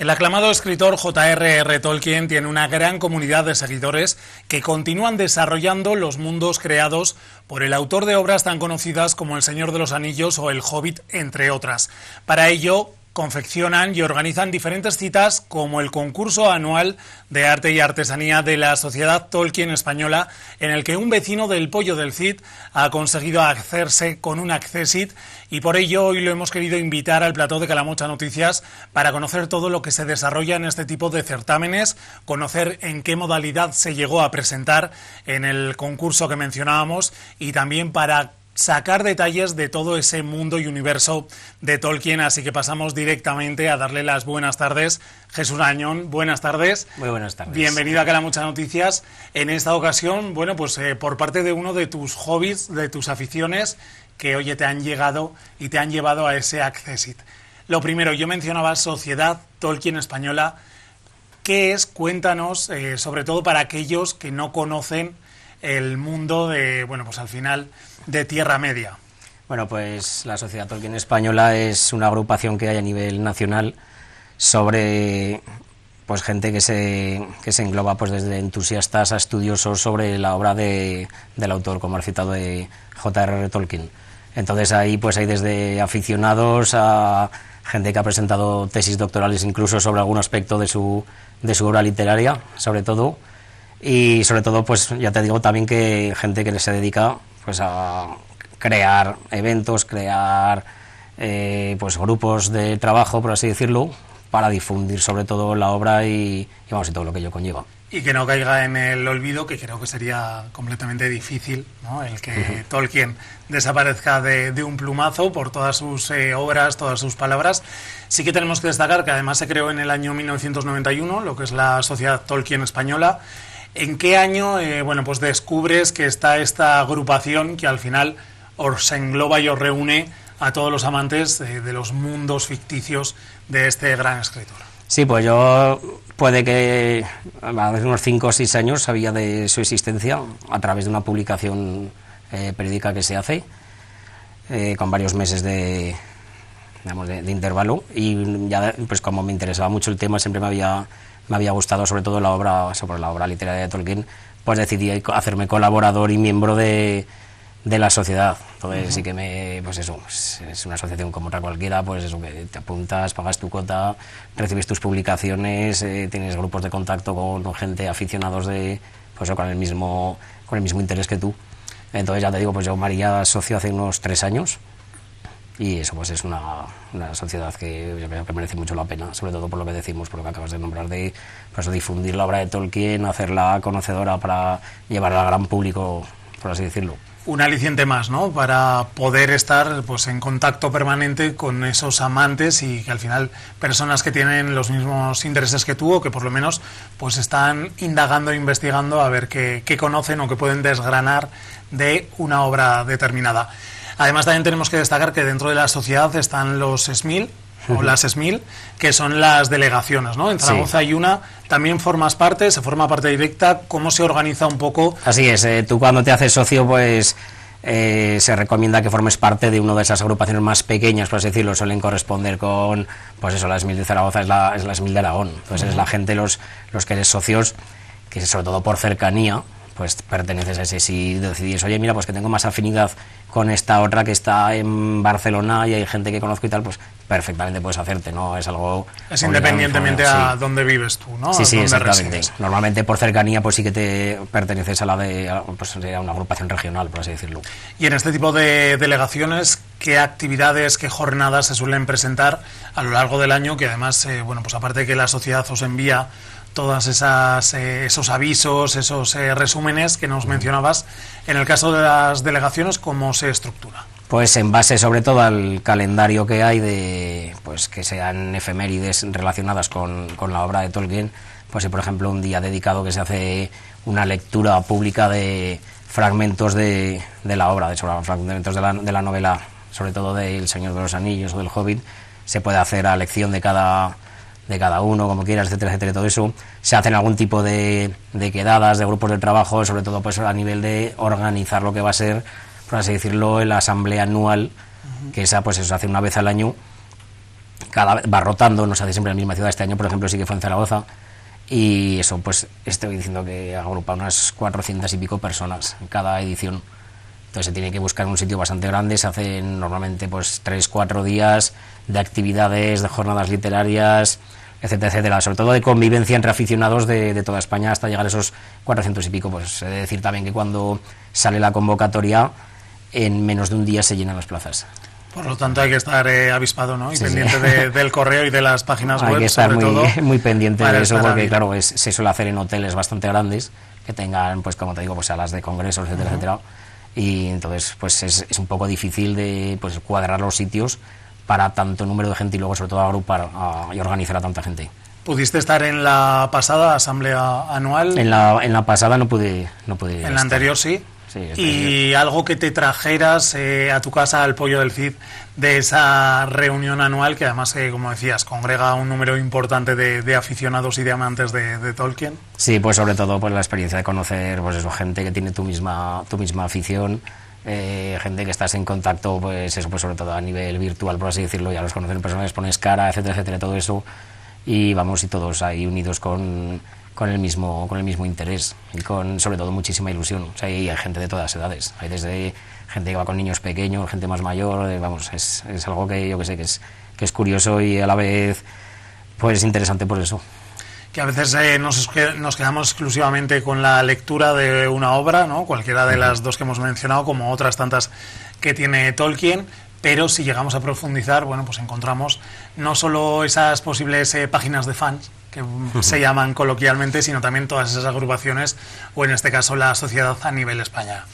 El aclamado escritor J.R.R. Tolkien tiene una gran comunidad de seguidores que continúan desarrollando los mundos creados por el autor de obras tan conocidas como El Señor de los Anillos o El Hobbit, entre otras. Para ello, confeccionan y organizan diferentes citas como el concurso anual de arte y artesanía de la Sociedad Tolkien Española, en el que un vecino del Pollo del Cid ha conseguido hacerse con un accessit, y por ello hoy lo hemos querido invitar al plató de Calamocha Noticias para conocer todo lo que se desarrolla en este tipo de certámenes, conocer en qué modalidad se llegó a presentar en el concurso que mencionábamos y también para sacar detalles de todo ese mundo y universo de Tolkien. Así que pasamos directamente a darle las buenas tardes. Jesús Añón, buenas tardes. Muy buenas tardes. Bienvenido a Calamocha Noticias. En esta ocasión, bueno, pues por parte de uno de tus hobbies, de tus aficiones, que oye, te han llegado y te han llevado a ese accessit. Lo primero, yo mencionaba Sociedad Tolkien Española. ¿Qué es? Cuéntanos, sobre todo para aquellos que no conocen el mundo de, bueno, pues al final, de Tierra Media. Bueno, pues la Sociedad Tolkien Española es una agrupación que hay a nivel nacional sobre pues gente que se engloba pues desde entusiastas a estudiosos sobre la obra del autor, como has citado, de J.R.R. Tolkien. Entonces ahí pues hay desde aficionados a gente que ha presentado tesis doctorales incluso sobre algún aspecto de su obra literaria, sobre todo. Y sobre todo, pues ya te digo también que gente que se dedica pues a crear eventos, crear pues grupos de trabajo, por así decirlo, para difundir sobre todo la obra y vamos, y todo lo que ello conlleva. Y que no caiga en el olvido, que creo que sería completamente difícil, ¿no?, el que Tolkien desaparezca de un plumazo por todas sus obras, todas sus palabras. Sí que tenemos que destacar que además se creó en el año 1991, lo que es la Sociedad Tolkien Española. ¿En qué año bueno, pues descubres que está esta agrupación que al final os engloba y os reúne a todos los amantes de los mundos ficticios de este gran escritor? Sí, pues yo puede que a unos 5 o 6 años sabía de su existencia a través de una publicación periódica que se hace con varios meses de intervalo, y ya pues como me interesaba mucho el tema, siempre me había gustado sobre todo sobre la obra literaria de Tolkien, pues decidí hacerme colaborador y miembro de la sociedad. Entonces sí que pues eso, es una asociación como otra cualquiera, pues eso, que te apuntas, pagas tu cuota, recibes tus publicaciones, tienes grupos de contacto con gente, aficionados pues con el mismo interés que tú. Entonces ya te digo, pues yo me haría socio hace unos 3 años. Y eso pues es una sociedad que yo creo que merece mucho la pena, sobre todo por lo que decimos, por lo que acabas de nombrar, de pues, difundir la obra de Tolkien, hacerla conocedora para llevarla al gran público, por así decirlo. Un aliciente más, ¿no?, para poder estar pues en contacto permanente con esos amantes y que al final personas que tienen los mismos intereses que tú, o que por lo menos pues están indagando e investigando a ver qué conocen o qué pueden desgranar de una obra determinada. Además, también tenemos que destacar que dentro de la sociedad están los SMIL, o las SMIL, que son las delegaciones, ¿no? En Zaragoza hay una, también se forma parte directa. ¿Cómo se organiza un poco? Así es, tú cuando te haces socio, pues se recomienda que formes parte de una de esas agrupaciones más pequeñas, por así decirlo. Suelen corresponder con, pues eso, la SMIL de Zaragoza es la SMIL de Aragón. Entonces es la gente, los que eres socios, que sobre todo por cercanía, pues perteneces a ese. Si decidís, oye, mira, pues que tengo más afinidad con esta otra que está en Barcelona y hay gente que conozco y tal, pues perfectamente puedes hacerte, ¿no? Es algo... Es independientemente a dónde vives tú, ¿no? Sí, exactamente. Resides. Normalmente por cercanía pues sí que te perteneces a una agrupación regional, por así decirlo. Y en este tipo de delegaciones, ¿qué actividades, qué jornadas se suelen presentar a lo largo del año? Que además, bueno, pues aparte de que la sociedad os envía todas esos avisos, esos resúmenes que nos mencionabas, en el caso de las delegaciones, ¿cómo se estructura? Pues en base sobre todo al calendario que hay pues que sean efemérides relacionadas con la obra de Tolkien. Pues si por ejemplo un día dedicado que se hace una lectura pública de fragmentos de la obra, fragmentos de la novela, sobre todo de El Señor de los Anillos o del Hobbit, se puede hacer a elección de cada uno, como quieras, etcétera, etcétera, todo eso. Se hacen algún tipo de quedadas, de grupos de trabajo, sobre todo pues a nivel de organizar lo que va a ser, por así decirlo, la asamblea anual, que esa pues se hace una vez al año, cada vez va rotando, no se hace siempre en la misma ciudad. Este año, por ejemplo, sí que fue en Zaragoza, y eso, pues estoy diciendo que agrupa unas 400 y pico personas en cada edición. Entonces se tiene que buscar un sitio bastante grande, se hacen normalmente pues 3-4 días de actividades, de jornadas literarias, etcétera, etcétera, sobre todo de convivencia entre aficionados de toda España hasta llegar a esos 400 y pico. Pues he de decir también que cuando sale la convocatoria, en menos de un día se llenan las plazas. Por lo tanto, hay que estar avispado, ¿no? Y sí, pendiente sí. del correo y de las páginas web. Hay que estar muy pendiente de eso, porque claro, se suele hacer en hoteles bastante grandes, que tengan, pues como te digo, pues salas de congresos, etcétera, etcétera. Y entonces, pues es un poco difícil de pues cuadrar los sitios para tanto número de gente y luego, sobre todo, agrupar y organizar a tanta gente. ¿Pudiste estar en la pasada asamblea anual? En la pasada no pude ¿En estar. la anterior sí? Sí, y algo que te trajeras a tu casa, al Pollo del Cid, de esa reunión anual, que además, como decías, congrega un número importante de aficionados y de amantes de Tolkien. Sí, pues sobre todo pues la experiencia de conocer pues eso, gente que tiene tu misma afición, gente que estás en contacto, pues eso, pues sobre todo a nivel virtual, por así decirlo, ya los conoces en persona, les pones cara, etcétera, etcétera, todo eso, y vamos, y todos ahí unidos con el mismo interés y con sobre todo muchísima ilusión. O sea, hay gente de todas edades, hay desde gente que va con niños pequeños, gente más mayor, vamos, es algo que yo que sé que es curioso y a la vez pues interesante por eso. Que a veces nos quedamos exclusivamente con la lectura de una obra, ¿no? Cualquiera de las dos que hemos mencionado, como otras tantas que tiene Tolkien, pero si llegamos a profundizar, bueno, pues encontramos no solo esas posibles páginas de fans, que se llaman coloquialmente, sino también todas esas agrupaciones, o en este caso la sociedad a nivel España.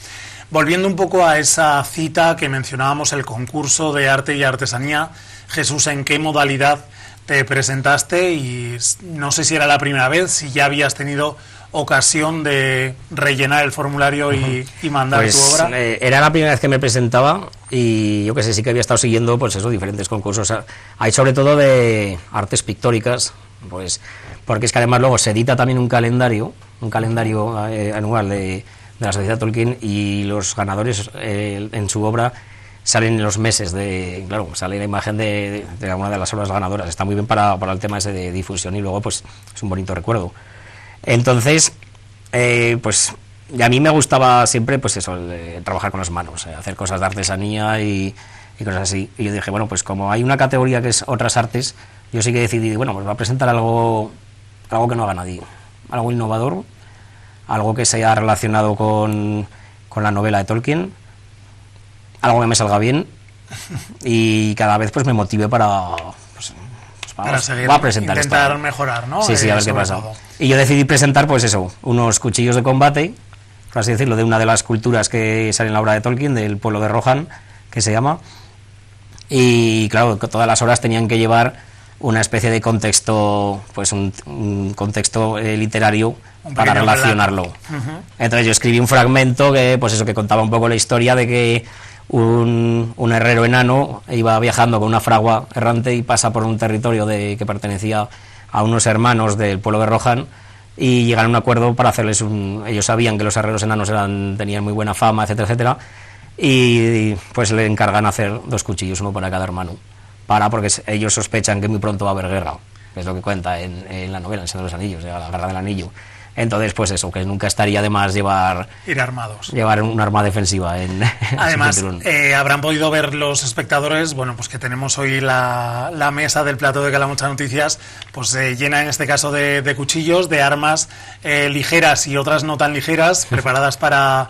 Volviendo un poco a esa cita que mencionábamos, el concurso de arte y artesanía, Jesús, ¿en qué modalidad te presentaste? Y no sé si era la primera vez, si ya habías tenido ocasión de rellenar el formulario y mandar pues, tu obra. Era la primera vez que me presentaba y yo que sé, sí que había estado siguiendo pues eso, diferentes concursos. Hay sobre todo de artes pictóricas, pues porque es que además luego se edita también un calendario anual de la Sociedad Tolkien, y los ganadores en su obra salen en los meses claro, sale la imagen de una de las obras ganadoras. Está muy bien para el tema ese de difusión, y luego pues es un bonito recuerdo. Entonces, pues y a mí me gustaba siempre pues eso, trabajar con las manos, hacer cosas de artesanía y cosas así. Y yo dije, bueno, pues como hay una categoría que es otras artes, yo sí que decidí, bueno, pues voy a presentar algo que no haga nadie, algo innovador, algo que sea relacionado con la novela de Tolkien, algo que me salga bien y cada vez pues me motive para seguir, a presentar intentar esto. Mejorar, ¿no? Sí, a ver qué pasa. Todo. Y yo decidí presentar pues eso, unos cuchillos de combate, por así decirlo, de una de las culturas que sale en la obra de Tolkien, del pueblo de Rohan, que se llama, y claro, todas las obras tenían que llevar una especie de contexto, pues un contexto literario para relacionarlo. Entonces yo escribí un fragmento que pues eso, que contaba un poco la historia de que un herrero enano iba viajando con una fragua errante y pasa por un territorio que pertenecía a unos hermanos del pueblo de Rohan, y llegan a un acuerdo para hacerles ellos sabían que los herreros enanos tenían muy buena fama, etcétera, etcétera, y pues le encargan hacer 2 cuchillos, uno para cada hermano, porque ellos sospechan que muy pronto va a haber guerra, que es lo que cuenta en la novela, en Señor de los Anillos, la guerra del anillo. Entonces, pues eso, que nunca estaría de más llevar un arma defensiva Además, habrán podido ver los espectadores, bueno, pues que tenemos hoy la mesa del plató de Calamocha Noticias, pues llena en este caso de cuchillos, de armas ligeras y otras no tan ligeras, preparadas para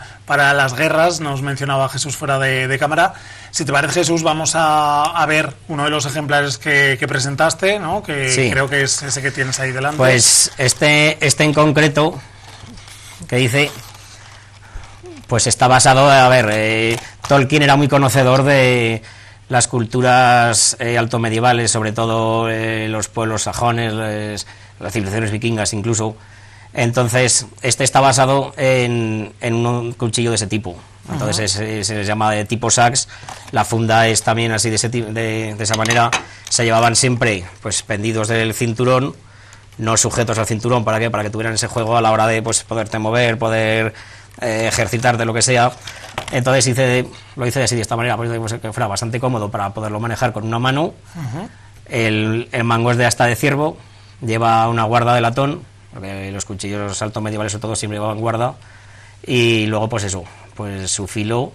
las guerras. Nos mencionaba Jesús fuera de cámara. Si te parece, Jesús, vamos a ver uno de los ejemplares que presentaste, ¿no? Que sí. Creo que es ese que tienes ahí delante. Pues este en concreto, que dice, pues está basado, Tolkien era muy conocedor de las culturas altomedievales, sobre todo los pueblos sajones, las civilizaciones vikingas incluso. Entonces, este está basado en un cuchillo de ese tipo. Entonces se les llama de tipo sax. La funda es también así de esa manera. Se llevaban siempre pues pendidos del cinturón, no sujetos al cinturón. ¿Para qué? Para que tuvieran ese juego a la hora de pues poderte mover, poder ejercitarte, lo que sea. Entonces lo hice así de esta manera, pues que fuera bastante cómodo para poderlo manejar con una mano. El mango es de asta de ciervo, lleva una guarda de latón, porque los cuchillos alto medievales sobre todo siempre llevaban guarda, y luego pues eso, pues su filo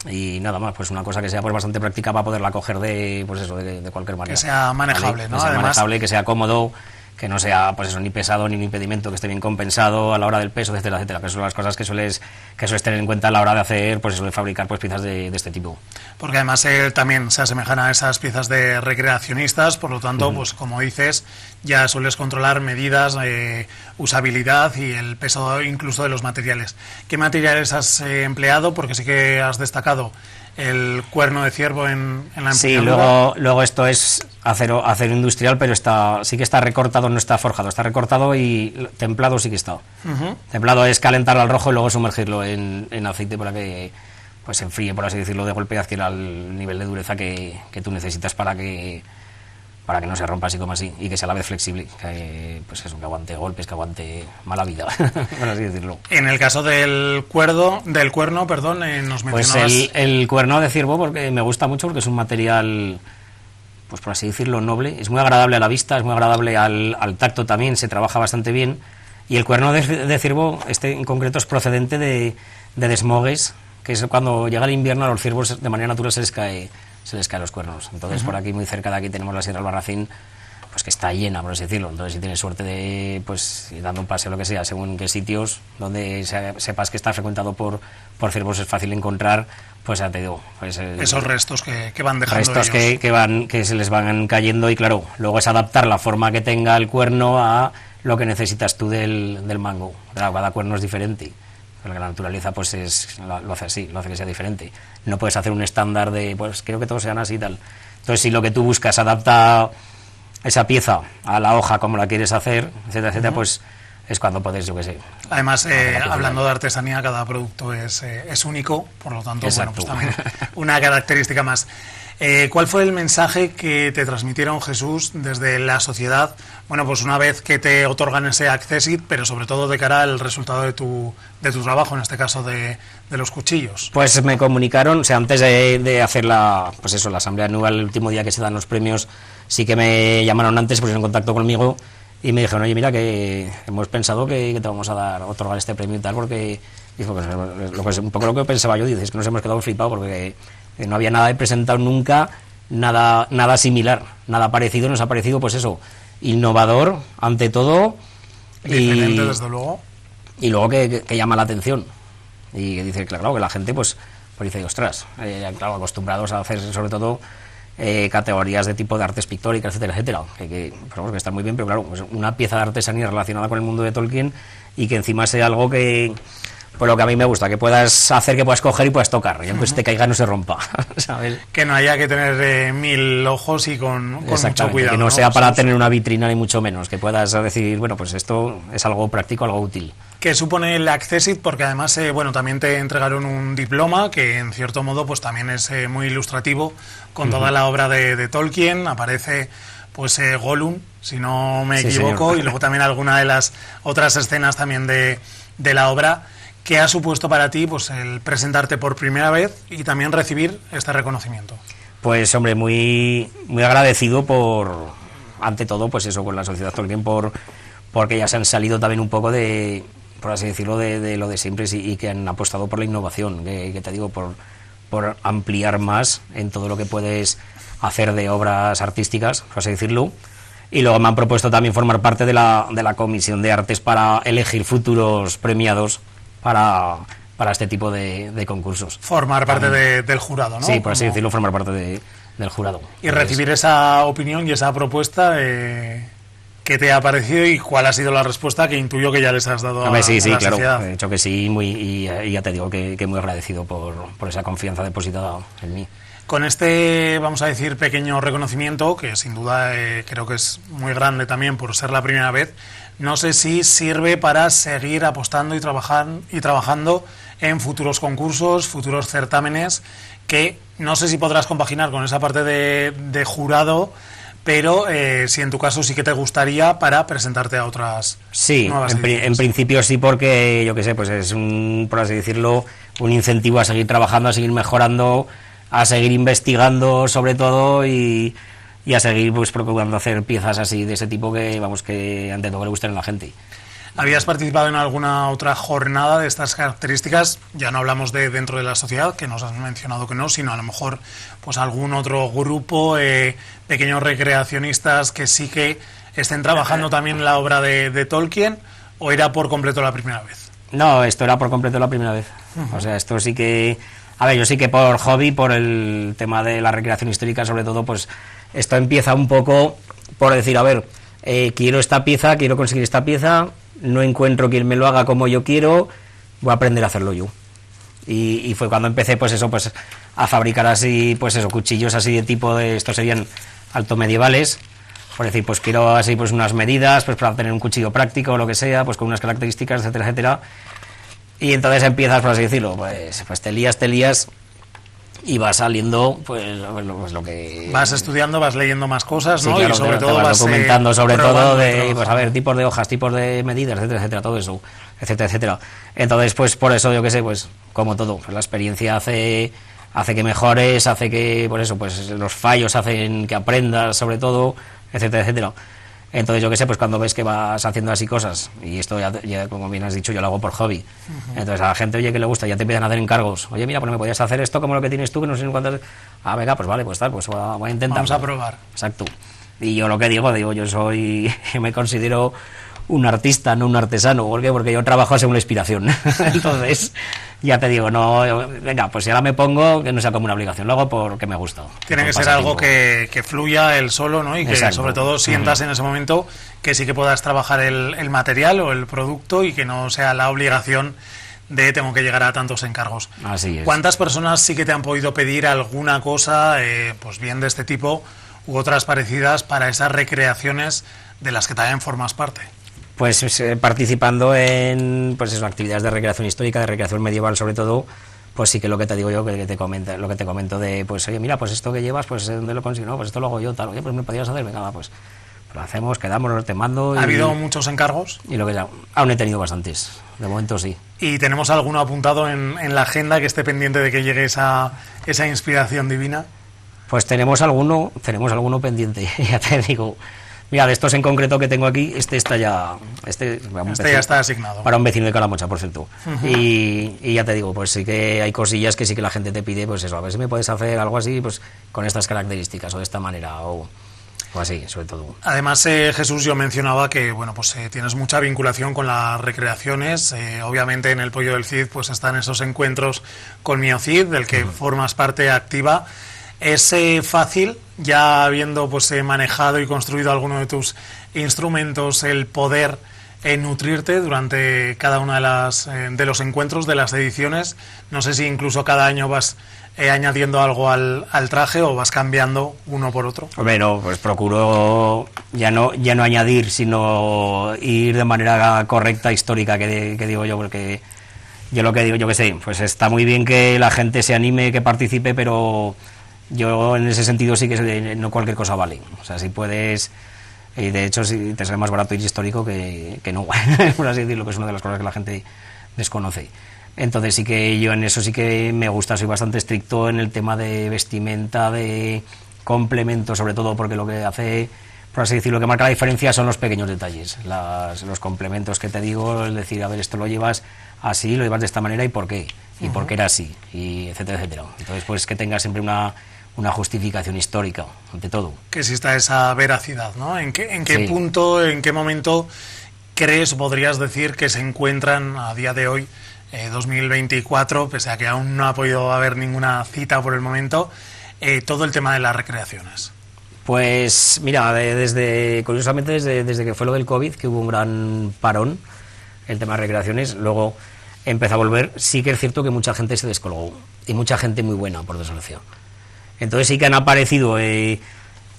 y nada más, pues una cosa que sea pues bastante práctica para poderla coger de pues eso, de cualquier manera. Que sea manejable, ¿vale? ¿no? Que sea Además, manejable, que sea cómodo, que no sea pues eso, ni pesado ni un impedimento, que esté bien compensado a la hora del peso, etcétera, etcétera, que son las cosas que sueles tener en cuenta a la hora de hacer, pues eso, de fabricar pues piezas de este tipo. Porque además también se asemejan a esas piezas de recreacionistas, por lo tanto, pues como dices, ya sueles controlar medidas, usabilidad y el peso incluso de los materiales. ¿Qué materiales has empleado? Porque sí que has destacado el cuerno de ciervo en la empuñadura. Sí, luego esto es acero industrial, pero sí que está recortado, no está forjado, está recortado, y templado sí que está. Templado es calentarlo al rojo y luego sumergirlo en aceite para que pues se enfríe, por así decirlo, de golpe y adquiera el nivel de dureza que tú necesitas para que no se rompa así como así, y que sea a la vez flexible, que pues eso, que aguante golpes, que aguante mala vida, por así decirlo. En el caso del cuerno, nos mencionabas... Pues el cuerno de ciervo, porque me gusta mucho, porque es un material, pues por así decirlo, noble, es muy agradable a la vista, es muy agradable al tacto también, se trabaja bastante bien, y el cuerno de ciervo, en concreto, es procedente de desmogues, que es cuando llega el invierno a los ciervos de manera natural se les caen los cuernos. Entonces por aquí, muy cerca de aquí, tenemos la Sierra Albarracín, pues que está llena, por así decirlo. Entonces si tienes suerte de, pues dando un paseo, lo que sea, según qué sitios donde sepas que está frecuentado por ciervos, es fácil encontrar, pues ya te digo, pues esos restos que van dejando restos ellos. que se les van cayendo, y claro, luego es adaptar la forma que tenga el cuerno a lo que necesitas tú del mango. Claro, cada cuerno es diferente. Porque la naturaleza pues lo hace así, lo hace que sea diferente. No puedes hacer un estándar de, pues quiero que todos sean así y tal. Entonces, si lo que tú buscas adapta esa pieza a la hoja como la quieres hacer, etcétera, etcétera, pues es cuando puedes, yo qué sé. Además, hablando de artesanía, cada producto es único, por lo tanto, bueno, pues también una característica más. ¿Cuál fue el mensaje que te transmitieron, Jesús, desde la sociedad? Bueno, pues una vez que te otorgan ese Accessit, pero sobre todo de cara al resultado de tu trabajo, en este caso de los cuchillos. Pues me comunicaron, o sea, antes de hacer la asamblea anual, el último día que se dan los premios, sí que me llamaron antes, pusieron en contacto conmigo y me dijeron, oye, mira, que hemos pensado que te vamos a otorgar este premio y tal, porque dijo, pues, un poco lo que pensaba yo, dices que nos hemos quedado flipados porque no había nada presentado nunca, nada similar, nada parecido, nos ha parecido, pues eso, innovador ante todo, diferente, desde luego, y luego que llama la atención, y que dice, claro, que la gente pues dice, ostras, claro, acostumbrados a hacer sobre todo categorías de tipo de artes pictóricas, etcétera, etcétera, que están muy bien, pero claro, pues una pieza de artesanía relacionada con el mundo de Tolkien, y que encima sea algo que, por lo que a mí me gusta, que puedas hacer, que puedas coger y puedas tocar, y aunque te caiga no se rompa, ¿sabes? Que no haya que tener 1000 ojos y con mucho cuidado. Que no sea para tener una vitrina, ni mucho menos, que puedas decir, bueno, pues esto es algo práctico, algo útil. ¿Qué supone el Accessit? Porque además, bueno, también te entregaron un diploma que en cierto modo pues también es muy ilustrativo, con toda la obra de Tolkien. Aparece pues Gollum, si no me equivoco, señor. Y luego también alguna de las otras escenas también de la obra. ¿Qué ha supuesto para ti pues el presentarte por primera vez y también recibir este reconocimiento? Pues hombre, muy agradecido ante todo, pues eso, con la Sociedad Tolkien, porque ya se han salido también un poco de, por así decirlo, de lo de siempre, y que han apostado por la innovación, que te digo, por ampliar más en todo lo que puedes hacer de obras artísticas, por así decirlo. Y luego me han propuesto también formar parte de la Comisión de Artes para elegir futuros premiados para este tipo de concursos. Formar parte del jurado, ¿no? Sí, por así decirlo, formar parte del jurado. Y recibir esa opinión y esa propuesta, ¿qué te ha parecido y cuál ha sido la respuesta que intuyo que ya les has dado a la sociedad? Claro, he dicho que sí, y ya te digo que muy agradecido por esa confianza depositada en mí. Con este, vamos a decir, pequeño reconocimiento, que sin duda creo que es muy grande también por ser la primera vez, no sé si sirve para seguir apostando y trabajando en futuros concursos, futuros certámenes, que no sé si podrás compaginar con esa parte de jurado, pero si en tu caso sí que te gustaría para presentarte a otras nuevas ediciones. En principio sí, porque yo qué sé, pues es por así decirlo, un incentivo a seguir trabajando, a seguir mejorando, a seguir investigando sobre todo, y y a seguir pues procurando hacer piezas así de ese tipo que, vamos, que ante todo le gusten a la gente. ¿Habías participado en alguna otra jornada de estas características? Ya no hablamos de dentro de la sociedad, que nos has mencionado que no, sino a lo mejor pues algún otro grupo, pequeños recreacionistas que sí que estén trabajando también en la obra de Tolkien, ¿o era por completo la primera vez? No, esto era por completo la primera vez. O sea, esto sí que... A ver, yo sí que por hobby, por el tema de la recreación histórica, sobre todo, pues esto empieza un poco por decir, a ver, quiero esta pieza, quiero conseguir esta pieza, no encuentro quien me lo haga como yo quiero, voy a aprender a hacerlo yo. Y fue cuando empecé, pues eso, pues a fabricar así, pues eso, cuchillos así de tipo de... Estos serían alto medievales, por decir, pues quiero así, pues unas medidas, pues para tener un cuchillo práctico o lo que sea, pues con unas características, etcétera, etcétera. Y entonces empiezas, por así decirlo, pues te lías y vas saliendo, pues lo que... Vas estudiando, vas leyendo más cosas, ¿no? Sí, claro, y sobre todo vas documentando, sobre todo, de, pues a ver, tipos de hojas, tipos de medidas, etcétera, etcétera, todo eso, etcétera, etcétera. Entonces, pues por eso, yo qué sé, pues como todo, pues la experiencia hace que mejores, hace que, pues eso, pues los fallos hacen que aprendas, sobre todo, etcétera, etcétera. Entonces, yo qué sé, pues cuando ves que vas haciendo así cosas, y esto ya como bien has dicho, yo lo hago por hobby. Entonces, a la gente, oye, que le gusta, ya te empiezan a hacer encargos. Oye, mira, pues me podías hacer esto como lo que tienes tú, que no sé en cuántas... Ah, venga, pues vale, pues tal, pues voy a intentar. Vamos a probar. Exacto. Y yo lo que digo, yo soy... me considero un artista, no un artesano. ¿Por qué? Porque yo trabajo según la inspiración. Entonces, ya te digo, no, venga, pues si ahora me pongo, que no sea como una obligación, lo hago porque me gusta. Tiene que ser algo que fluya él solo, ¿no? Y que sobre todo sientas en ese momento que sí que puedas trabajar el material o el producto y que no sea la obligación de tengo que llegar a tantos encargos. Así es. ¿Cuántas personas sí que te han podido pedir alguna cosa, pues bien de este tipo u otras parecidas para esas recreaciones de las que también formas parte? Pues participando en pues eso, actividades de recreación histórica, de recreación medieval sobre todo, pues sí que lo que te digo yo, que te comenta, lo que te comento de, pues oye, mira, pues esto que llevas, pues ¿dónde lo consigo? No, pues esto lo hago yo, tal, oye, pues me podías hacer, venga, pues lo hacemos, quedamos, te mando. ¿Ha habido muchos encargos? Y lo que ya, aún he tenido bastantes, de momento sí. ¿Y tenemos alguno apuntado en la agenda que esté pendiente de que llegue esa inspiración divina? Pues tenemos alguno pendiente, ya te digo. Mira, de estos en concreto que tengo aquí, este ya está asignado. Para un vecino de Calamocha, por cierto. Y ya te digo, pues sí que hay cosillas que sí que la gente te pide, pues eso, a ver si me puedes hacer algo así, pues con estas características o de esta manera, o así, sobre todo. Además, Jesús, yo mencionaba que, bueno, pues tienes mucha vinculación con las recreaciones. Obviamente en el Pollo del Cid pues están esos encuentros con Miocid, del que formas parte activa. ¿Es fácil, ya habiendo pues manejado y construido alguno de tus instrumentos, el poder nutrirte durante cada una de los encuentros, de las ediciones? No sé si incluso cada año vas añadiendo algo al traje o vas cambiando uno por otro. Bueno, pues procuro ya no añadir, sino ir de manera correcta, histórica, que digo yo, porque yo lo que digo, yo que sé, pues está muy bien que la gente se anime, que participe, pero yo en ese sentido sí que no cualquier cosa vale. O sea, si puedes, y de hecho si te sale más barato ir histórico que no, por así decirlo, que es una de las cosas que la gente desconoce. Entonces sí que yo en eso sí que me gusta, soy bastante estricto en el tema de vestimenta, de complementos, sobre todo porque lo que hace, por así decirlo, lo que marca la diferencia son los pequeños detalles, los complementos que te digo, es decir, a ver, esto lo llevas así, lo llevas de esta manera y por qué, y por qué era así, y etcétera, etcétera. Entonces pues que tenga siempre una justificación histórica, ante todo. Que exista esa veracidad, ¿no? ¿En qué punto, en qué momento crees, podrías decir, que se encuentran a día de hoy, 2024, pese a que aún no ha podido haber ninguna cita por el momento, todo el tema de las recreaciones? Pues mira, curiosamente desde que fue lo del COVID, que hubo un gran parón, el tema de recreaciones, luego empezó a volver, sí que es cierto que mucha gente se descolgó, y mucha gente muy buena, por desgracia. Entonces sí que han aparecido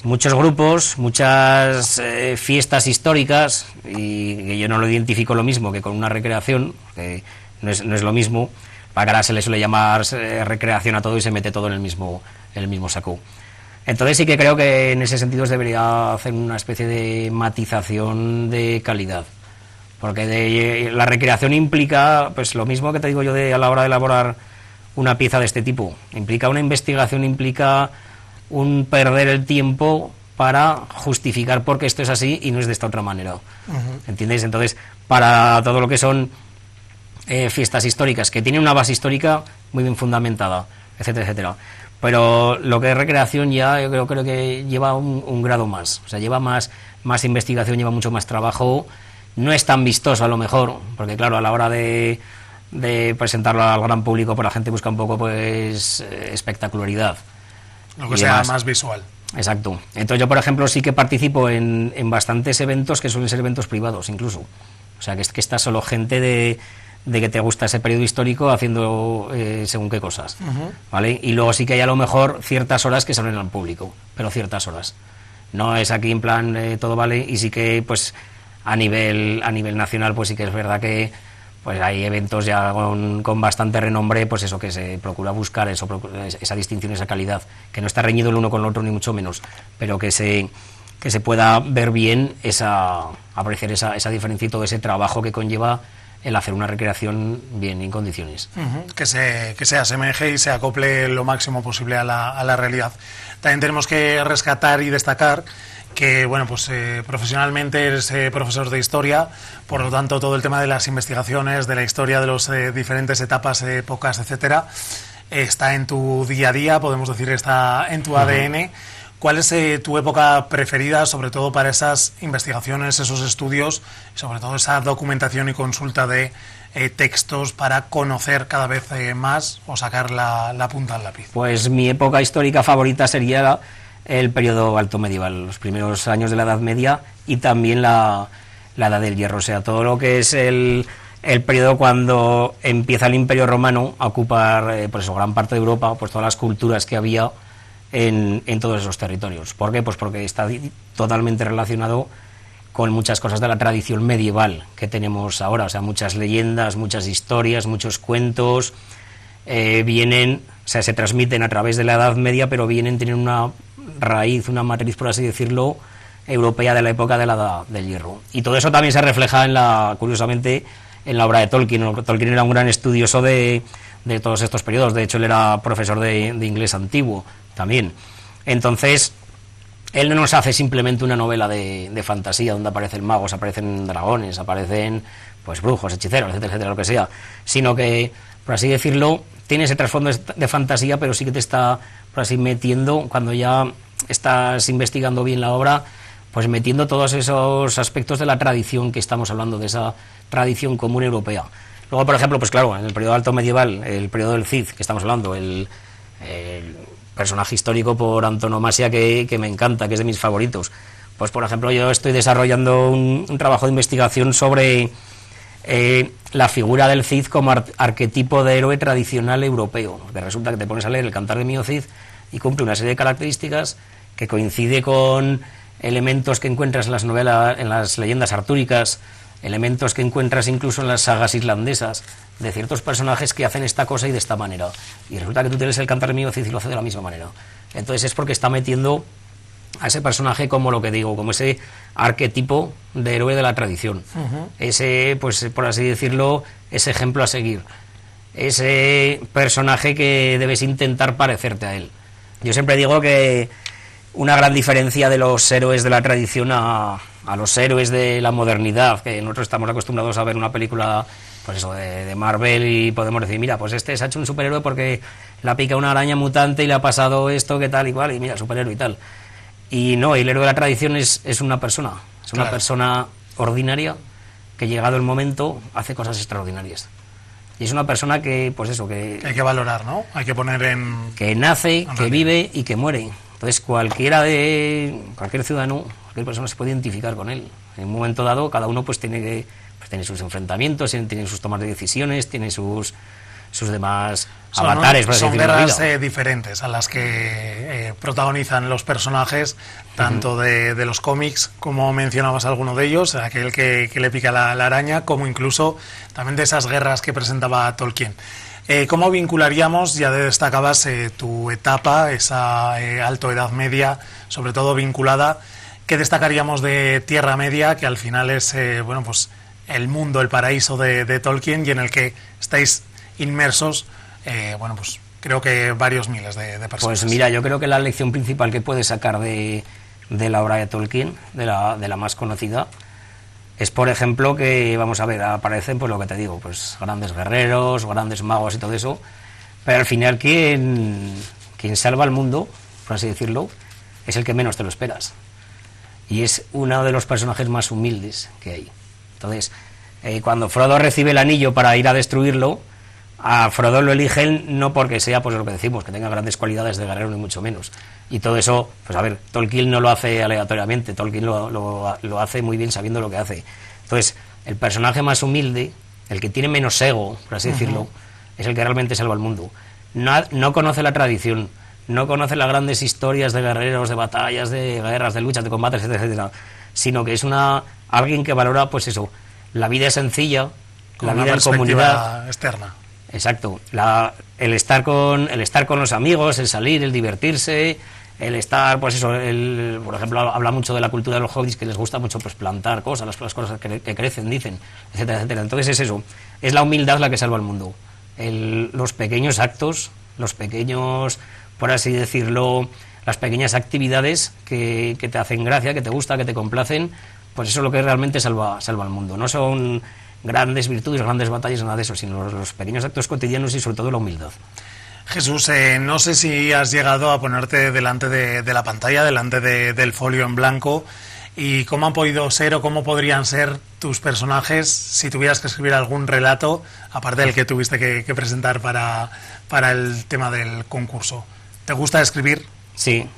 muchos grupos, muchas fiestas históricas, y que yo no lo identifico lo mismo que con una recreación, que no es lo mismo. Para que ahora se le suele llamar recreación a todo y se mete todo en el mismo saco. Entonces sí que creo que en ese sentido se debería hacer una especie de matización de calidad, porque la recreación implica pues lo mismo que te digo yo a la hora de elaborar una pieza de este tipo, implica una investigación, implica un perder el tiempo para justificar por qué esto es así y no es de esta otra manera. ¿Entiendes? Entonces, para todo lo que son fiestas históricas, que tienen una base histórica muy bien fundamentada, etcétera, etcétera. Pero lo que es recreación ya yo creo que lleva un grado más, o sea, lleva más investigación, lleva mucho más trabajo, no es tan vistoso a lo mejor, porque claro, a la hora de presentarlo al gran público, pues la gente busca un poco pues espectacularidad. Lo que sea más visual. Exacto. Entonces yo, por ejemplo, sí que participo en bastantes eventos que suelen ser eventos privados incluso. O sea, que está solo gente de que te gusta ese periodo histórico haciendo según qué cosas, ¿vale? Y luego sí que hay a lo mejor ciertas horas que se abren al público, pero ciertas horas. No es aquí en plan todo vale, y sí que pues a nivel nacional pues sí que es verdad que pues hay eventos ya con bastante renombre, pues eso, que se procura buscar esa distinción, esa calidad, que no está reñido el uno con el otro ni mucho menos, pero que se pueda ver bien apreciar esa diferencia y todo ese trabajo que conlleva el hacer una recreación bien en condiciones. Que se asemeje y se acople lo máximo posible a la realidad. También tenemos que rescatar y destacar que, bueno, pues profesionalmente eres profesor de historia, por lo tanto todo el tema de las investigaciones, de la historia de las diferentes etapas, épocas, etcétera, está en tu día a día, podemos decir, está en tu ADN. ¿Cuál es tu época preferida, sobre todo para esas investigaciones, esos estudios, y sobre todo esa documentación y consulta de textos para conocer cada vez más o sacar la punta al lápiz? Pues mi época histórica favorita sería el periodo alto medieval, los primeros años de la Edad Media y también la Edad del Hierro, o sea, todo lo que es el periodo cuando empieza el Imperio Romano a ocupar pues eso, gran parte de Europa, pues todas las culturas que había en todos esos territorios. ¿Por qué? Pues porque está totalmente relacionado con muchas cosas de la tradición medieval que tenemos ahora, o sea, muchas leyendas, muchas historias, muchos cuentos, o sea, se transmiten a través de la Edad Media, pero tienen una raíz, una matriz, por así decirlo, europea de la época de la Edad del Hierro. Y todo eso también se refleja curiosamente, en la obra de Tolkien. Tolkien era un gran estudioso de todos estos periodos, de hecho él era profesor de inglés antiguo también. Entonces, él no nos hace simplemente una novela de fantasía donde aparecen magos, aparecen dragones, aparecen pues brujos, hechiceros, etcétera, etcétera, lo que sea, sino que, por así decirlo, tiene ese trasfondo de fantasía, pero sí que te está, por así, metiendo, cuando ya estás investigando bien la obra, pues metiendo todos esos aspectos de la tradición que estamos hablando, de esa tradición común europea. Luego, por ejemplo, pues claro, en el periodo alto medieval, el periodo del Cid, que estamos hablando, el personaje histórico por antonomasia que me encanta, que es de mis favoritos. Pues, por ejemplo, yo estoy desarrollando un trabajo de investigación sobre la figura del Cid como arquetipo de héroe tradicional europeo, que resulta que te pones a leer el Cantar de Mío Cid y cumple una serie de características que coincide con elementos que encuentras en las novelas, en las leyendas artúricas, elementos que encuentras incluso en las sagas islandesas, de ciertos personajes que hacen esta cosa y de esta manera. Y resulta que tú tienes el Cantar de Mío Cid y lo hace de la misma manera. Entonces es porque está metiendo a ese personaje como lo que digo, como ese arquetipo de héroe de la tradición. Ese, pues por así decirlo, ese ejemplo a seguir. Ese personaje que debes intentar parecerte a él. Yo siempre digo que una gran diferencia de los héroes de la tradición a los héroes de la modernidad, que nosotros estamos acostumbrados a ver una película pues eso, de Marvel y podemos decir, mira, pues este se ha hecho un superhéroe porque le ha picado una araña mutante y le ha pasado esto, que tal y cual, y mira, superhéroe y tal. Y no, el héroe de la tradición es una persona, es una persona ordinaria que llegado el momento hace cosas extraordinarias. Y es una persona que, pues eso, que hay que valorar, ¿no? Hay que poner en... que nace, que vive y que muere. Entonces cualquier ciudadano, cualquier persona se puede identificar con él. En un momento dado, cada uno pues tiene sus enfrentamientos, tiene sus tomas de decisiones, tiene sus demás avatares. Son guerras diferentes a las que protagonizan los personajes, tanto de los cómics, como mencionabas alguno de ellos, aquel que le pica la araña, como incluso también de esas guerras que presentaba Tolkien. ¿Cómo vincularíamos, ya destacabas tu etapa, esa alto Edad Media, sobre todo vinculada, qué destacaríamos de Tierra Media, que al final es bueno, pues el mundo, el paraíso de Tolkien, y en el que estáis inmersos, bueno, pues creo que varios miles de personas? Pues mira, yo creo que la lección principal que puedes sacar de de la obra de Tolkien, de la más conocida, es, por ejemplo, que, vamos a ver, aparecen, pues lo que te digo, pues grandes guerreros, grandes magos y todo eso, pero al final quien salva al mundo, por así decirlo, es el que menos te lo esperas. Y es uno de los personajes más humildes que hay. Entonces, cuando Frodo recibe el anillo para ir a destruirlo, a Frodo lo eligen no porque sea, pues lo que decimos, que tenga grandes cualidades de guerrero, ni mucho menos. Y todo eso, pues a ver, Tolkien no lo hace aleatoriamente, Tolkien lo hace muy bien sabiendo lo que hace. Entonces, el personaje más humilde, el que tiene menos ego, por así decirlo, es el que realmente salva al mundo. No conoce la tradición, no conoce las grandes historias de guerreros, de batallas, de guerras, de luchas, de combates, etcétera, etcétera, sino que es alguien que valora, pues eso, la vida sencilla, con la vida en comunidad externa. Exacto, el estar con los amigos, el salir, el divertirse, el estar, pues eso, por ejemplo, habla mucho de la cultura de los hobbits, que les gusta mucho pues plantar cosas, las cosas que crecen, dicen, etcétera, etcétera. Entonces es eso, es la humildad la que salva al mundo. Los pequeños actos, los pequeños, por así decirlo, las pequeñas actividades que te hacen gracia, que te gusta, que te complacen, pues eso es lo que realmente salva al mundo. No son grandes virtudes, grandes batallas, nada de eso, sino los pequeños actos cotidianos y sobre todo la humildad. Jesús, no sé si has llegado a ponerte delante de la pantalla, delante del folio en blanco, y cómo han podido ser o cómo podrían ser tus personajes si tuvieras que escribir algún relato, aparte del que tuviste que presentar para el tema del concurso. ¿Te gusta escribir? Sí,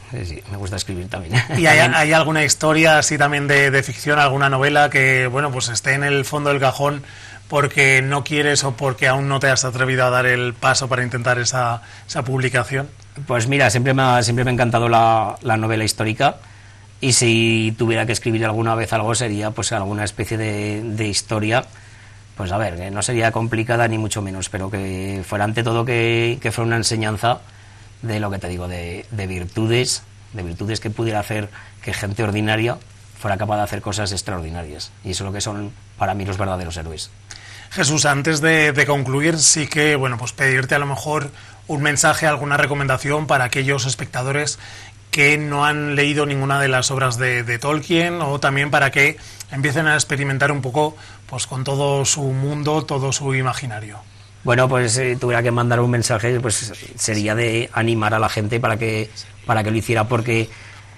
me gusta escribir también. ¿Y hay alguna historia así también de ficción, alguna novela que, bueno, pues esté en el fondo del cajón porque no quieres o porque aún no te has atrevido a dar el paso para intentar esa publicación? Pues mira, siempre me ha encantado la novela histórica, y si tuviera que escribir alguna vez algo sería pues alguna especie de historia, pues a ver, que no sería complicada ni mucho menos, pero que fuera ante todo que fuera una enseñanza de lo que te digo, de virtudes que pudiera hacer que gente ordinaria fuera capaz de hacer cosas extraordinarias, y eso es lo que son para mí los verdaderos héroes. Jesús, antes de concluir, sí que, bueno, pues pedirte a lo mejor un mensaje, alguna recomendación para aquellos espectadores que no han leído ninguna de las obras de Tolkien, o también para que empiecen a experimentar un poco pues con todo su mundo, todo su imaginario. Bueno, pues si tuviera que mandar un mensaje, pues sería de animar a la gente para que lo hiciera, porque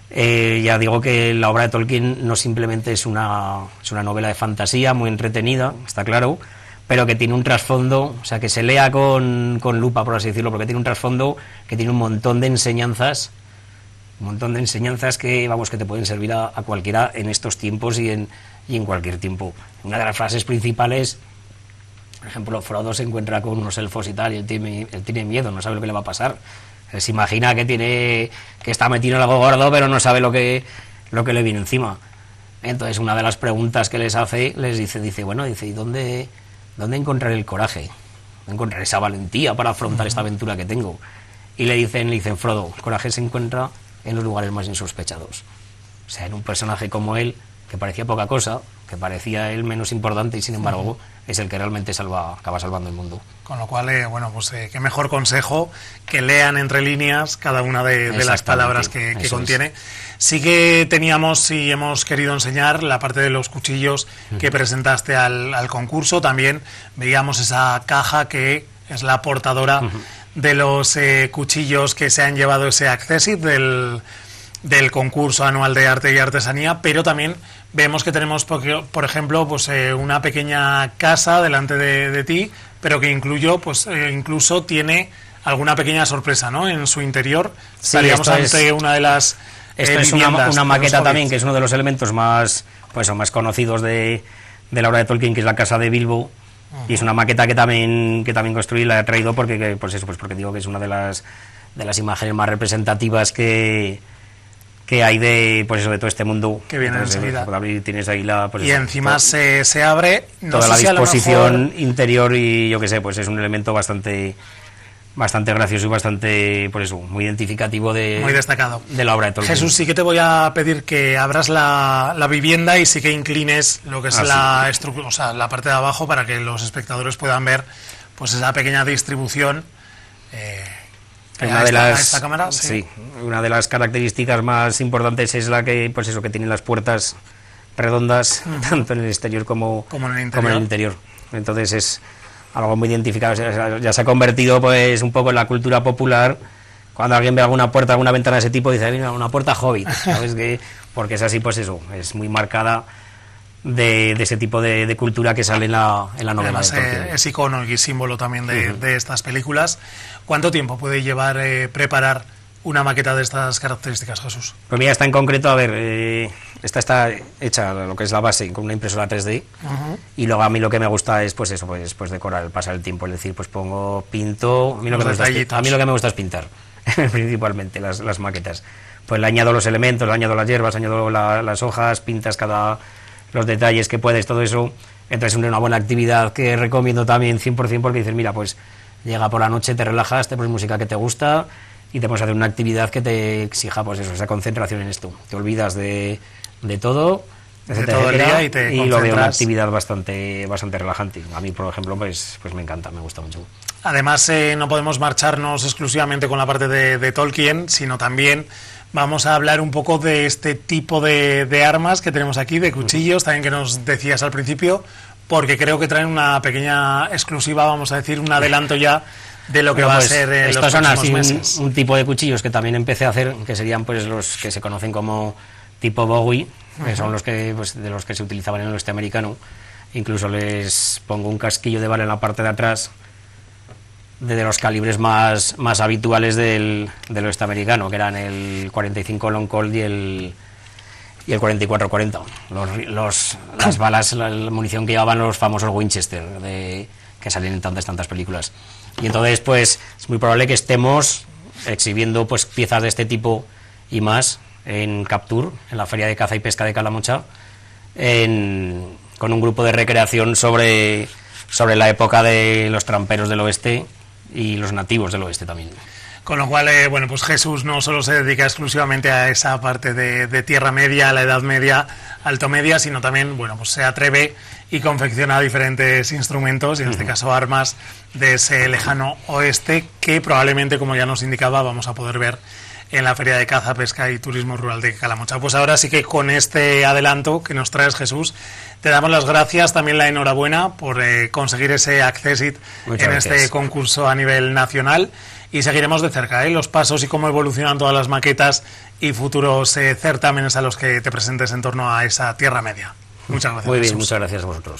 ya digo que la obra de Tolkien no simplemente es una novela de fantasía muy entretenida, está claro, pero que tiene un trasfondo, o sea, que se lea con lupa, por así decirlo, porque tiene un trasfondo que tiene un montón de enseñanzas que, vamos, que te pueden servir a cualquiera en estos tiempos y en cualquier tiempo. Una de las frases principales, por ejemplo, Frodo se encuentra con unos elfos y tal, y él tiene miedo, no sabe lo que le va a pasar. Él se imagina que está metido en algo gordo, pero no sabe lo que le viene encima. Entonces, una de las preguntas que les hace, les dice, bueno, ¿y dónde encontrar el coraje? ¿Dónde encontrar esa valentía para afrontar esta aventura que tengo? Y le dicen, Frodo, el coraje se encuentra en los lugares más insospechados. O sea, en un personaje como él, que parecía poca cosa, que parecía él menos importante, y sin embargo es el que realmente acaba salvando el mundo. Con lo cual, bueno, pues qué mejor consejo que lean entre líneas cada una de las palabras que contiene. Sí que teníamos y hemos querido enseñar la parte de los cuchillos que presentaste al concurso. También veíamos esa caja que es la portadora de los cuchillos que se han llevado ese Accessit del concurso anual de arte y artesanía, pero también vemos que tenemos, por ejemplo, pues una pequeña casa delante de ti, pero que incluso tiene alguna pequeña sorpresa, ¿no? En su interior. Sí, estaríamos ante una de las esto es una maqueta también, que es uno de los elementos más conocidos de la obra de Tolkien, que es la casa de Bilbo. Y es una maqueta que también construí, la he traído porque digo que es una de las imágenes más representativas que hay de todo este mundo que viene enseguida. Tienes ahí y encima se abre toda la disposición interior, y yo qué sé, pues es un elemento bastante gracioso y bastante, muy identificativo muy destacado de la obra de Tolkien. Jesús, sí que te voy a pedir que abras la vivienda y sí que inclines lo que es la estructura, o sea, la parte de abajo, para que los espectadores puedan ver pues esa pequeña distribución a esta cámara, sí. Sí, una de las características más importantes es la que, pues eso, que tiene las puertas redondas, tanto en el exterior como en el interior. Entonces es algo muy identificado, ya se ha convertido pues un poco en la cultura popular. Cuando alguien ve alguna puerta, alguna ventana de ese tipo, dice, mira, una puerta Hobbit, ¿sabes? Porque es así, pues eso, es muy marcada de ese tipo de cultura que sale en la novela. Además, de Tolkien. Es icono y símbolo también de estas películas. ¿Cuánto tiempo puede llevar preparar una maqueta de estas características, Jesús? Pues mira, esta en concreto, a ver, esta está hecha, lo que es la base, con una impresora 3D, y luego a mí lo que me gusta es, pues eso, pues decorar, pasar el tiempo, es decir, pues pinto, a mí lo que me gusta es pintar, principalmente, las maquetas. Pues le añado los elementos, le añado las hierbas, añado las hojas, pintas los detalles que puedes, todo eso. Entonces es una buena actividad que recomiendo también 100%, porque dices, mira, pues llega por la noche, te relajas, te pones música que te gusta y te puedes hacer una actividad que te exija, pues eso, esa concentración en esto. Te olvidas de todo, de todo el día y lo veo una actividad bastante relajante. A mí, por ejemplo, pues me encanta, me gusta mucho. Además, no podemos marcharnos exclusivamente con la parte de Tolkien, sino también vamos a hablar un poco de este tipo de armas que tenemos aquí, de cuchillos, también que nos decías al principio, porque creo que traen una pequeña exclusiva, vamos a decir, un adelanto ya de lo que va a ser los próximos meses. Un tipo de cuchillos que también empecé a hacer, que serían pues los que se conocen como tipo Bowie, que son los que de los que se utilizaban en el oeste americano. Incluso les pongo un casquillo de bala en la parte de atrás, de los calibres más habituales del oeste americano, que eran el 45 Long Colt y el 44-40. Las balas, la munición que llevaban los famosos Winchester, que salen en tantas películas. Y entonces, pues, es muy probable que estemos exhibiendo pues piezas de este tipo y más en Capture, en la Feria de Caza y Pesca de Calamocha, con un grupo de recreación sobre la época de los tramperos del oeste y los nativos del oeste también. Con lo cual, bueno, pues Jesús no solo se dedica exclusivamente a esa parte de Tierra Media, a la Edad Media, Alto Media, sino también, bueno, pues se atreve y confecciona diferentes instrumentos, y en este caso armas de ese lejano oeste, que probablemente, como ya nos indicaba, vamos a poder ver en la Feria de Caza, Pesca y Turismo Rural de Calamocha. Pues ahora sí que con este adelanto que nos traes, Jesús, te damos las gracias, también la enhorabuena por conseguir ese Accessit en este concurso a nivel nacional, y seguiremos de cerca los pasos y cómo evolucionan todas las maquetas y futuros certámenes a los que te presentes en torno a esa Tierra Media. Muchas gracias. Muy bien, Jesús. muchas gracias a vosotros.